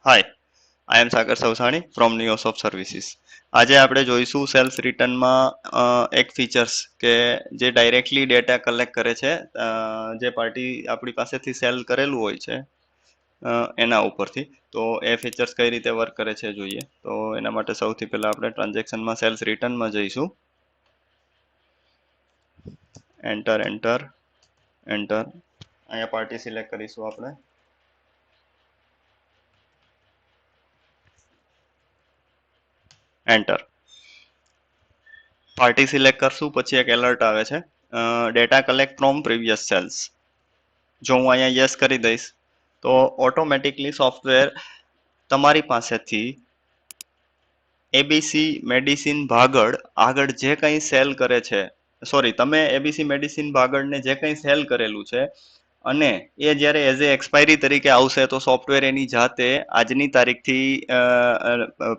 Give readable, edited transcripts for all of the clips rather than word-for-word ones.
Hi, I am Sagar Savsani from Neos of services. આજે આપણે જોઈશું સેલ્સ રિટર્નમાં એક ફીચર્સ કે જે ડાયરેક્ટલી ડેટા કલેક્ટ કરે છે, જે પાર્ટી આપણી પાસેથી સેલ કરેલું હોય છે એના ઉપરથી. તો એ ફીચર્સ કઈ રીતે વર્ક કરે છે જોઈએ. તો એના માટે સૌથી પહેલા આપણે ટ્રાન્ઝેક્શનમાં સેલ્સ રિટર્નમાં જઈશું. Enter enter enter. અહીંયા પાર્ટી સિલેક્ટ કરીશું આપણે. એન્ટર. પાર્ટી સિલેક્ટ કરશું પછી એક એલર્ટ આવે છે, data collect from previous sales. જો હું અહીંયા યસ કરી દઈશ તો ઓટોમેટિકલી સોફ્ટવેર તમારી પાસેથી એબીસી મેડિસિન ભાગળ આગળ જે કંઈ સેલ કરે છે, સોરી, તમે એબીસી મેડિસિન ભાગળને જે કંઈ સેલ કરેલું છે અને એ જ્યારે એઝ એ એક્સપાયરી તરીકે આવશે તો સોફ્ટવેર એની જાતે આજની તારીખથી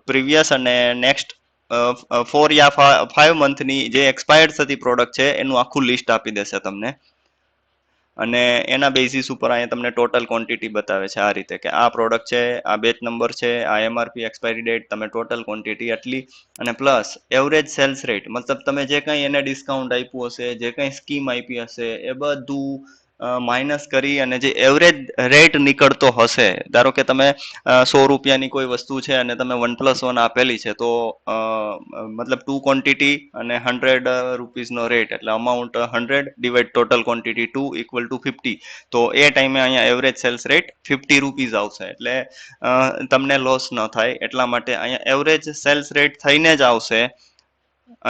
પ્રીવિયસ અને નેક્સ્ટ 4 યા 5 મંથની જે એક્સપાયર્ડ થતી પ્રોડક્ટ છે એનું આખું લિસ્ટ આપી દેશે તમને. અને એના બેઝિસ ઉપર અહીંયા તમને ટોટલ ક્વોન્ટિટી બતાવે છે આ રીતે કે આ પ્રોડક્ટ છે, આ બેચ નંબર છે, આ એમઆરપી એક્સપાયરી ડેટ, તમે ટોટલ ક્વોન્ટિટી આટલી અને પ્લસ એવરેજ સેલ્સ રેટ, મતલબ તમે જે કંઈ એને ડિસ્કાઉન્ટ આપ્યું હશે, જે કંઈ સ્કીમ આપી હશે એ બધું માઇનસ કરી અને જે એવરેજ રેટ નીકળતો હશે. ધારો કે તમે 100 રૂપિયાની કોઈ વસ્તુ છે અને તમે 1+1 આપેલી છે તો મતલબ 2 ક્વોન્ટિટી અને 100 રૂપીઝનો રેટ એટલે અમાઉન્ટ 100 ડિવાઈડ ટોટલ ક્વોન્ટિટી 2 = 50. તો એ ટાઈમે અહીંયા એવરેજ સેલ્સ રેટ 50 રૂપીઝ આવશે. એટલે તમને લોસ ન થાય એટલા માટે અહીંયા એવરેજ સેલ્સ રેટ થઈને જ આવશે.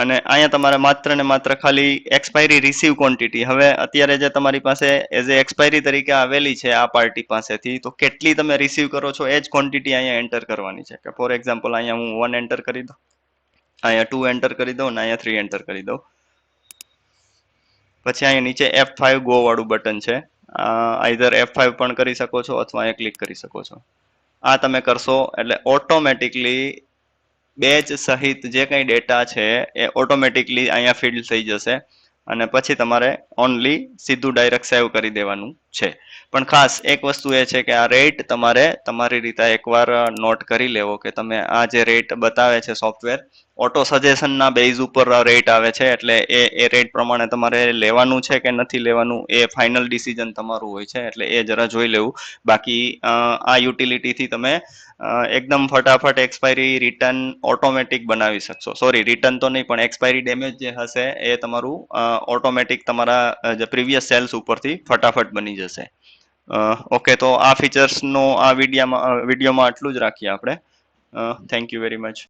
અને અહીંયા તમારે માત્ર ને માત્ર ખાલી એક્સપાયરી રિસીવ ક્વોન્ટિટી, હવે અત્યારે જે તમારી પાસે એઝ એ એક્સપાયરી તરીકે આવેલી છે આ પાર્ટી પાસેથી, તો કેટલી તમે રિસીવ કરો છો એ જ ક્વોન્ટિટી અહીંયા એન્ટર કરવાની છે. કે ફોર એક્ઝામ્પલ અહીંયા હું 1 એન્ટર કરી દઉં, અહીંયા 2 એન્ટર કરી દઉં અને અહીંયા 3 એન્ટર કરી દઉં. પછી અહીંયા નીચે F5 ગો વાળું બટન છે, આઈધર F5 પણ કરી શકો છો અથવા અહીંયા ક્લિક કરી શકો છો. આ તમે કરશો એટલે ઓટોમેટિકલી બેચ સહિત જે કંઈ ડેટા છે એ ઓટોમેટિકલી અહીંયા ફિલ્ડ થઈ જશે અને પછી તમારે ઓનલી સીધું ડાયરેક્ટ સેવ કરી દેવાનું છે. પણ ખાસ એક વસ્તુ એ છે કે આ રેટ તમારે તમારી રીતે એકવાર નોટ કરી લેવો કે તમે આ જે રેટ બતાવે છે સોફ્ટવેર, ઓટો સજેશનના બેઝ ઉપર રેટ આવે છે. એટલે એ રેટ પ્રમાણે તમારે લેવાનું છે કે નથી લેવાનું એ ફાઇનલ ડિસિઝન તમારું હોય છે. એટલે એ જરા જોઈ લેવું. બાકી આ યુટિલિટીથી તમે એકદમ ફટાફટ એક્સપાયરી રિટર્ન ઓટોમેટિક બનાવી શકશો. સોરી, રિટર્ન તો નહીં પણ એક્સપાયરી ડેમેજ જે હશે એ તમારું ઓટોમેટિક તમારા જે પ્રીવિયસ સેલ્સ ઉપરથી ફટાફટ બની જશે. ઓકે, તો આ ફીચર્સનો આ વિડીયોમાં આટલું જ રાખીએ આપણે. Thank you very much.